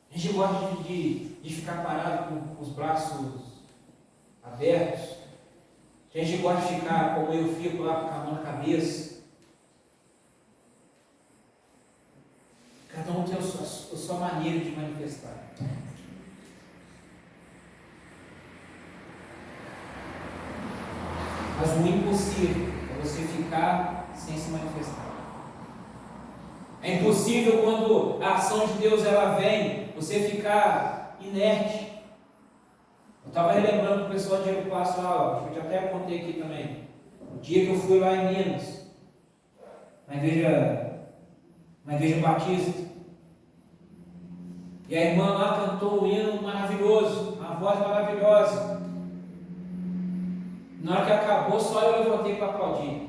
Tem gente que gosta de ficar parado com os braços abertos. Tem gente que gosta de ficar como eu fico lá com a mão na cabeça. Cada um tem a sua maneira de manifestar. Mas o impossível é você ficar sem se manifestar. É impossível quando a ação de Deus ela vem, você ficar inerte. Eu estava relembrando para o pessoal de Diego Passo lá, acho que eu já até contei aqui também. O dia que eu fui lá em Minas, na igreja Batista. E a irmã lá cantou um hino maravilhoso, uma voz maravilhosa. Na hora que acabou, só eu levantei para aplaudir.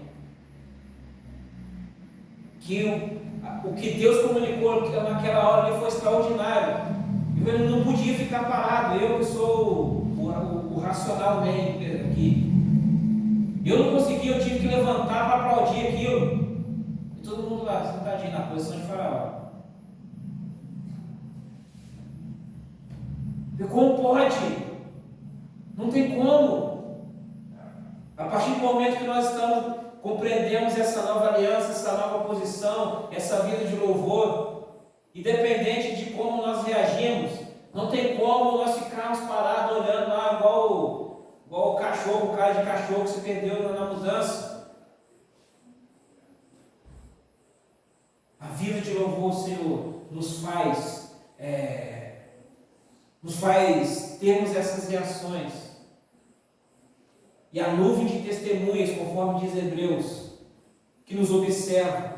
O que Deus comunicou naquela hora ali foi extraordinário. Eu não podia ficar parado, eu que sou o racional aqui. Eu não conseguia, eu tive que levantar para aplaudir aquilo. E todo mundo lá, sentadinho na posição de faraó. Como pode? Não tem como. A partir do momento que nós compreendemos essa nova aliança, essa nova posição, essa vida de louvor, independente de como nós reagimos, não tem como nós ficarmos parados olhando lá igual o cachorro, o cara de cachorro que se perdeu na mudança. A vida de louvor, Senhor, nos faz termos essas reações. E a nuvem de testemunhas, conforme diz Hebreus, que nos observam,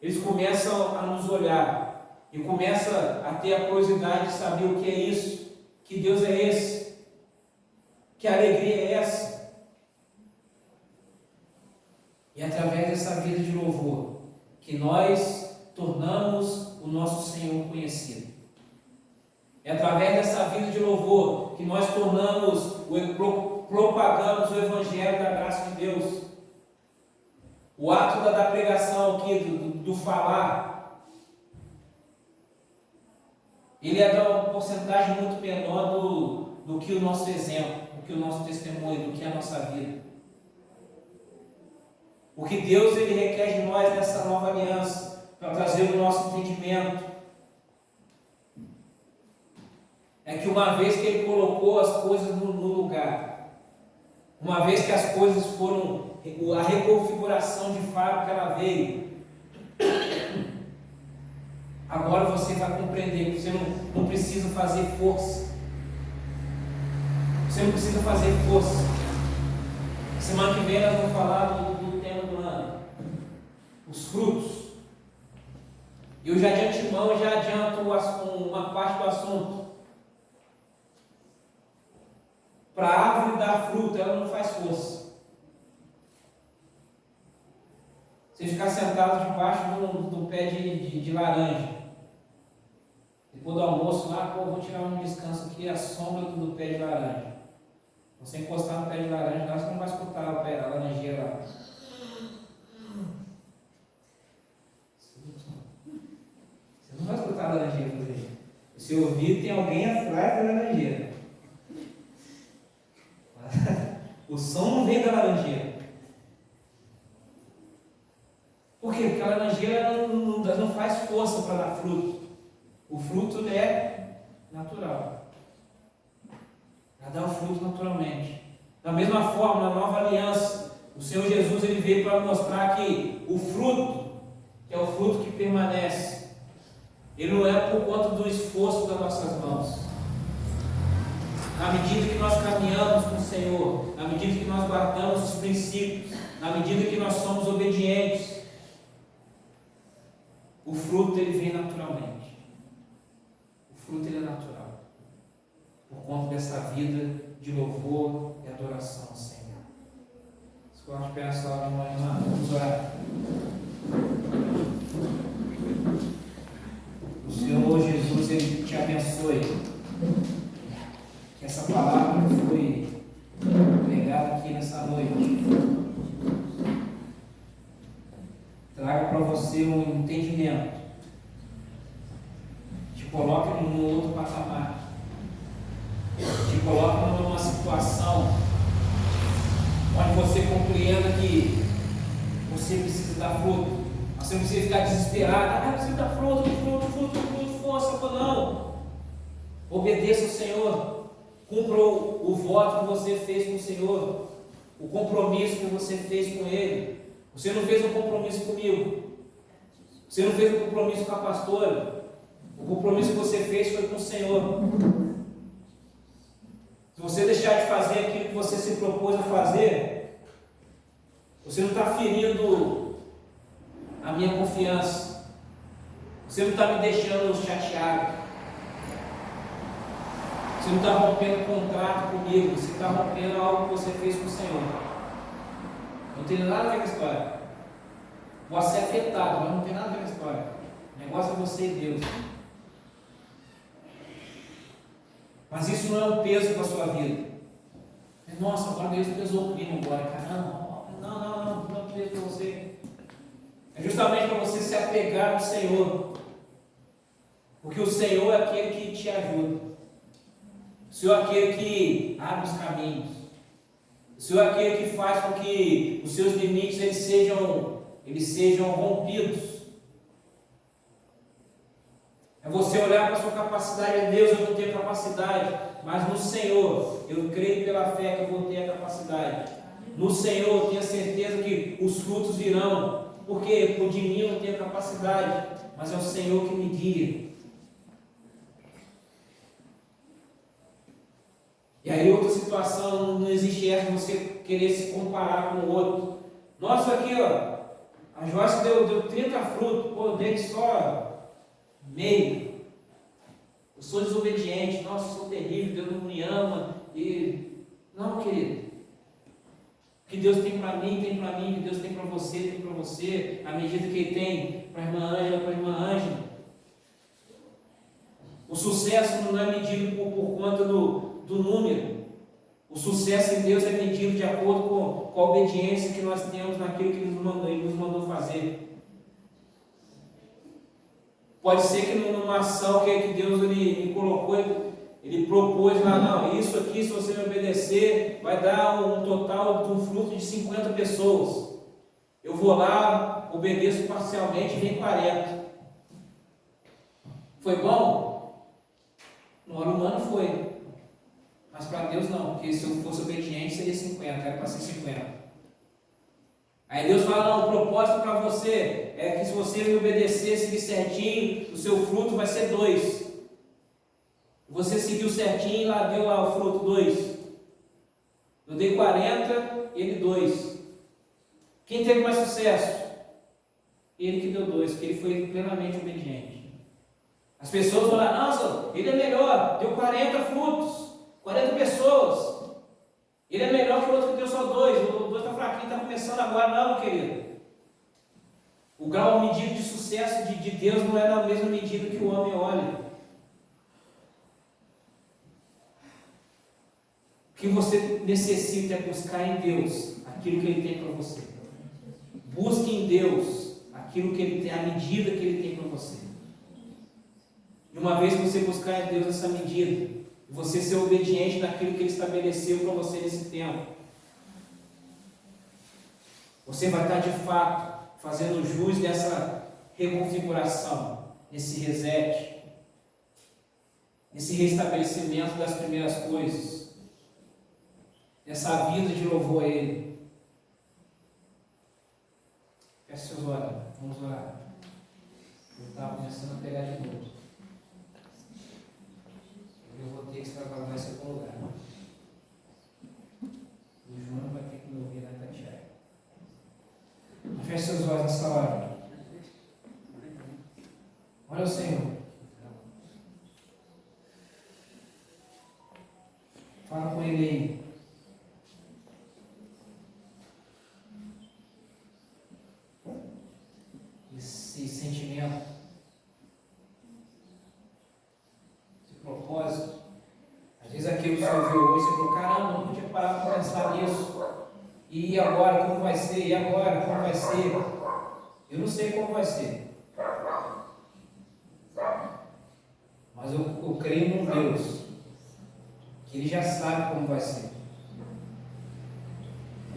eles começam a nos olhar e começam a ter a curiosidade de saber o que é isso, que Deus é esse, que alegria é essa. E através dessa vida de louvor que nós tornamos o nosso Senhor conhecido. É através dessa vida de louvor que nós propagamos o Evangelho da graça de Deus. O ato da pregação aqui, do falar, ele é de uma porcentagem muito menor do que o nosso exemplo, do que o nosso testemunho, do que a nossa vida. O que Deus ele requer de nós nessa nova aliança, para trazer o nosso entendimento, é que uma vez que Ele colocou as coisas no lugar, uma vez que as coisas foram, a reconfiguração de fato que ela veio, agora você vai compreender que você não precisa fazer força. Você não precisa fazer força. Semana que vem nós vamos falar do tema do ano, os frutos. Eu já de antemão adianto uma parte do assunto. Para a árvore dar fruto, ela não faz força. Você ficar sentado debaixo do pé de laranja, depois do almoço lá, vou tirar um descanso aqui, a sombra do pé de laranja. Você encostar no pé de laranja lá, você não vai escutar a laranjeira lá. Você não vai escutar a laranjeira fazer. Se ouvir, tem alguém atrás da laranjeira. O som não vem da laranjeira. Por quê? Porque a laranjeira não faz força para dar fruto. O fruto é natural. Ela dá o fruto naturalmente. Da mesma forma, na nova aliança, o Senhor Jesus ele veio para mostrar que o fruto, que é o fruto que permanece, ele não é por conta do esforço das nossas mãos. Na medida que nós caminhamos com o Senhor, na medida que nós guardamos os princípios, na medida que nós somos obedientes, o fruto ele vem naturalmente. O fruto ele é natural. Por conta dessa vida de louvor e adoração ao Senhor. Escote pé só, minha irmã, vamos orar. O Senhor Jesus ele te abençoe. Que essa palavra foi pregada aqui nessa noite traga para você um entendimento, te coloque num outro patamar, te coloque numa situação onde você compreenda que você precisa dar fruto. Você não precisa ficar desesperado, preciso dar fruto, força, não. Obedeça ao Senhor. Cumpra o voto que você fez com o Senhor, o compromisso que você fez com Ele. Você não fez um compromisso comigo, você não fez um compromisso com a pastora, o compromisso que você fez foi com o Senhor. Se você deixar de fazer aquilo que você se propôs a fazer, você não está ferindo a minha confiança, você não está me deixando chateado. Você não está rompendo contrato comigo, você está rompendo algo que você fez com o Senhor. Não tem nada a ver com a história. Você é afetado, mas não tem nada a ver com a história. O negócio é você e Deus. Mas isso não é um peso para a sua vida. Nossa, agora Deus pesou comigo agora, cara. Não é um peso para você. É justamente para você se apegar ao Senhor. Porque o Senhor é aquele que te ajuda. O Senhor é aquele que abre os caminhos. O Senhor é aquele que faz com que os seus limites eles sejam rompidos. É você olhar para a sua capacidade. Deus, eu não tenho capacidade, mas no Senhor, eu creio pela fé que eu vou ter a capacidade. No Senhor, eu tenho a certeza que os frutos virão. Porque por de mim eu não tenho capacidade, mas é o Senhor que me guia. E aí outra situação, não existe essa, você querer se comparar com o outro. Nossa, aqui ó, A Joyce deu 30 frutos, pô, eu dei só meio. Eu sou desobediente, nossa, eu sou terrível, Deus não me ama. Não, querido. O que Deus tem para mim, tem para mim. O que Deus tem para você, tem para você. A medida que Ele tem para a irmã Ângela, para a irmã Ângela. O sucesso não é medido por conta do número. O sucesso em Deus é medido de acordo com a obediência que nós temos naquilo que Ele nos mandou fazer. Pode ser que numa ação que Deus ele colocou, Ele propôs lá, não, isso aqui, se você me obedecer, vai dar um total de um fruto de 50 pessoas. Eu vou lá, obedeço parcialmente e vem 40. Foi bom? No hora humano foi. Mas para Deus não, porque se eu fosse obediente seria 50, era para ser 50. Aí Deus fala, não, o propósito para você é que se você me obedecer, seguir certinho, o seu fruto vai ser 2. Você seguiu certinho e lá deu lá o fruto 2. Eu dei 40, ele 2. Quem teve mais sucesso? Ele que deu 2, porque ele foi plenamente obediente. As pessoas vão lá, nossa, ele é melhor, deu 40 frutos, 40 pessoas. Ele é melhor que o outro que deu só 2. O 2 está fraquinho, está começando agora. Não, querido. O grau medido de sucesso de Deus não é na mesma medida que o homem olha. O que você necessita é buscar em Deus aquilo que Ele tem para você. Busque em Deus aquilo que Ele tem, a medida que Ele tem para você. E uma vez que você buscar em Deus essa medida, você ser obediente naquilo que Ele estabeleceu para você nesse tempo, você vai estar de fato fazendo jus dessa reconfiguração, nesse reset, nesse restabelecimento das primeiras coisas, dessa vida de louvor a Ele. Feche seus olhos, vamos orar. Eu estava começando a pegar de novo. Eu vou ter que extravasar esse algum lugar. O João vai ter que me ouvir na Tatiaia. Feche seus olhos nessa hora. Olha o Senhor. Fala com Ele aí. Esse sentimento, esse propósito. Às vezes aquilo que você ouviu hoje, você falou, caramba, não podia parar para pensar nisso. E agora, como vai ser? E agora, como vai ser? Eu não sei como vai ser. Mas eu creio num Deus que Ele já sabe como vai ser.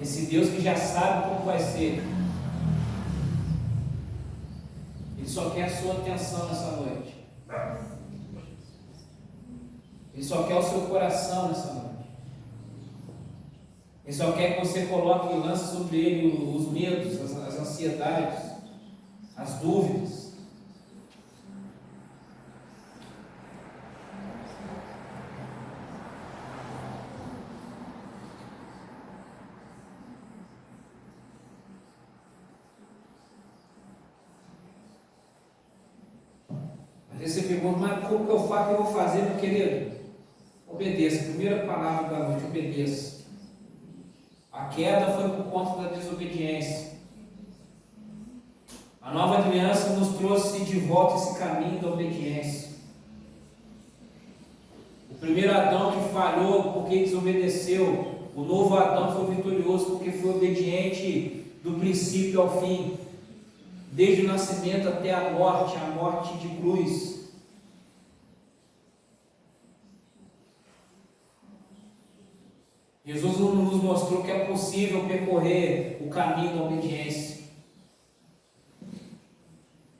Esse Deus que já sabe como vai ser, Ele só quer a sua atenção nessa noite. Ele só quer o seu coração nessa noite. Ele só quer que você coloque e lance sobre Ele os medos, as ansiedades, as dúvidas. Às vezes você pergunta, mas como que eu faço, o que eu vou fazer, meu querido? Obedeça. Primeira palavra da noite, obedeça. A queda foi por conta da desobediência. A nova aliança nos trouxe de volta esse caminho da obediência. O primeiro Adão que falhou porque desobedeceu, o novo Adão foi vitorioso porque foi obediente do princípio ao fim, desde o nascimento até a morte de cruz. Jesus nos mostrou que é possível percorrer o caminho da obediência.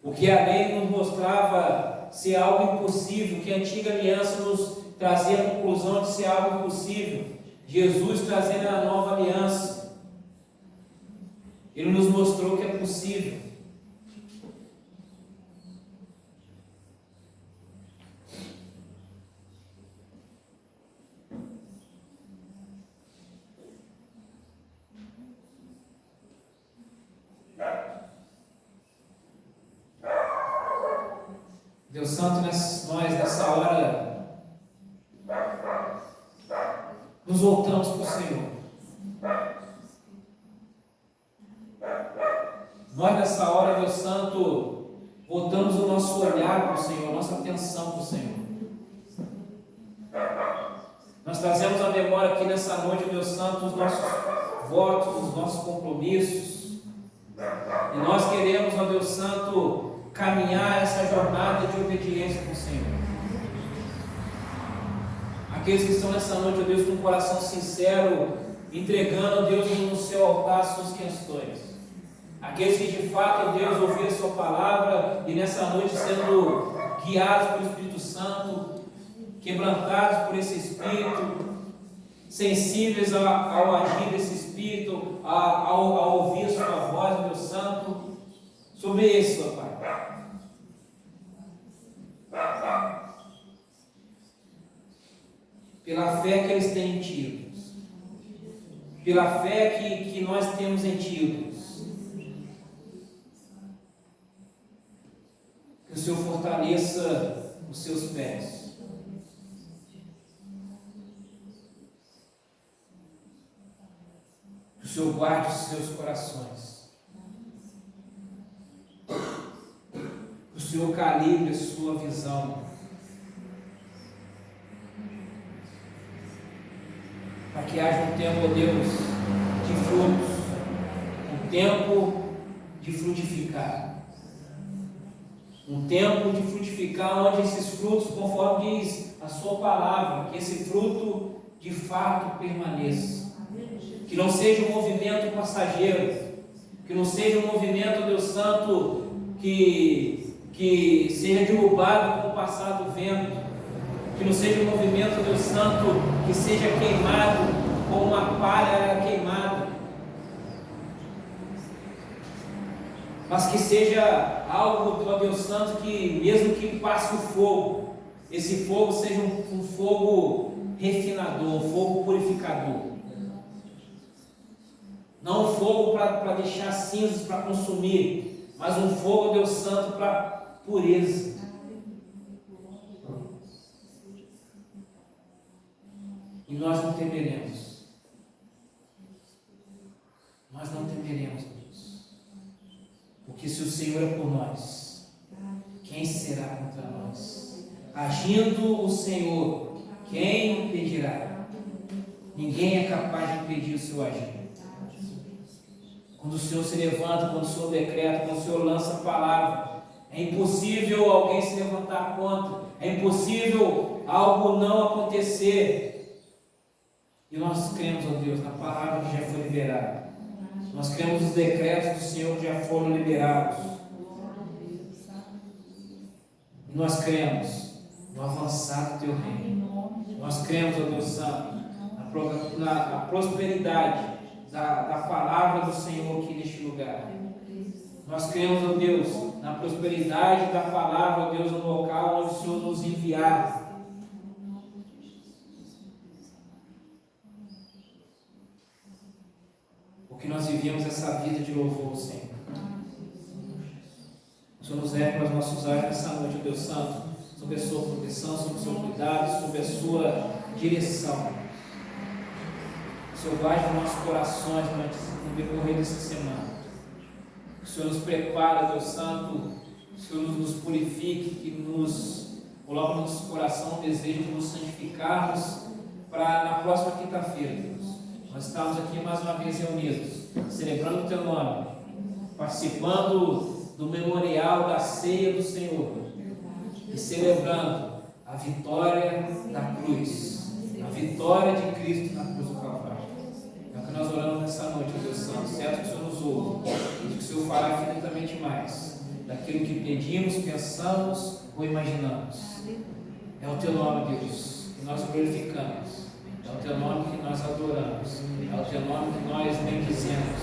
O que a lei nos mostrava ser algo impossível, que a antiga aliança nos trazia a conclusão de ser algo impossível, Jesus trazendo a nova aliança, Ele nos mostrou que é possível. Deus Santo, nós nessa hora nos voltamos para o Senhor. Nós nessa hora, Deus Santo, voltamos o nosso olhar para o Senhor, a nossa atenção para o Senhor. Nós trazemos à memória aqui nessa noite, Deus Santo, os nossos votos, os nossos compromissos. E nós queremos, ó Deus Santo, caminhar essa jornada de obediência com o Senhor. Aqueles que estão nessa noite, ó Deus, com um coração sincero, entregando, ó Deus, no seu altar suas questões. Aqueles que de fato, ó Deus, ouviram a sua palavra e nessa noite sendo guiados pelo Espírito Santo, quebrantados por esse Espírito, sensíveis ao agir desse Espírito, ao ouvir a sua voz, ó Deus Santo, sobre isso, ó Pai. Pela fé que eles têm em Ti, pela fé que nós temos em Ti, Deus. Que o Senhor fortaleça os seus pés. Que o Senhor guarde os seus corações. Que o Senhor calibre a sua visão. Para que haja um tempo, ó Deus, de frutos, um tempo de frutificar, um tempo de frutificar onde esses frutos, conforme diz a sua palavra, que esse fruto de fato permaneça, que não seja um movimento passageiro, que não seja um movimento, Deus Santo, que seja derrubado com o passar do vento, que não seja um movimento, Deus Santo, que seja queimado como uma palha queimada, mas que seja algo, ó Deus Santo, que mesmo que passe o fogo, esse fogo seja um fogo refinador, um fogo purificador, não um fogo para deixar cinzas para consumir, mas um fogo, Deus Santo, para pureza. E nós não temeremos. Nós não temeremos, Deus. Porque se o Senhor é por nós, quem será contra nós? Agindo o Senhor, quem impedirá? Ninguém é capaz de impedir o seu agir. Quando o Senhor se levanta, quando o Senhor decreta, quando o Senhor lança a palavra, é impossível alguém se levantar contra, é impossível algo não acontecer. E nós cremos, ó Deus, na palavra que já foi liberada. Nós cremos nos decretos do Senhor que já foram liberados. E nós cremos no avançar do Teu reino. Nós cremos, ó Deus Santo, na prosperidade da palavra do Senhor aqui neste lugar. Nós cremos, ó Deus, na prosperidade da palavra, ó Deus, no local onde o Senhor nos enviar. Que nós vivemos essa vida de louvor ao Senhor. O Senhor nos leva para os nossos olhos nessa noite, Deus Santo, sobre a sua proteção, sobre o seu cuidado, sobre a sua direção. O Senhor guarde os nossos corações no decorrer dessa semana. O Senhor nos prepara, Deus Santo, o Senhor nos purifique, que nos coloque no nosso coração o desejo de nos santificarmos para na próxima quinta-feira, Deus. Nós estamos aqui mais uma vez reunidos, celebrando o Teu nome, participando do memorial da ceia do Senhor e celebrando a vitória da cruz, a vitória de Cristo na cruz do Calvário. É o que nós oramos nessa noite, Deus Santo, certo que o Senhor nos ouve e que o Senhor fará infinitamente mais daquilo que pedimos, pensamos ou imaginamos. É o Teu nome, Deus, que nós glorificamos. É o Teu nome que nós adoramos, é o Teu nome que nós bendizemos,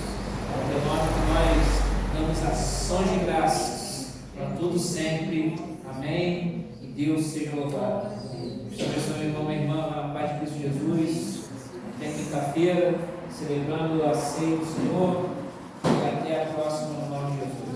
é o Teu nome que nós damos ações de graças para tudo sempre. Amém. E Deus seja louvado. Deus abençoe, irmão e irmã, na paz de Cristo Jesus. Até quinta-feira, celebrando a ceia do Senhor. E até a próxima, no nome de Jesus.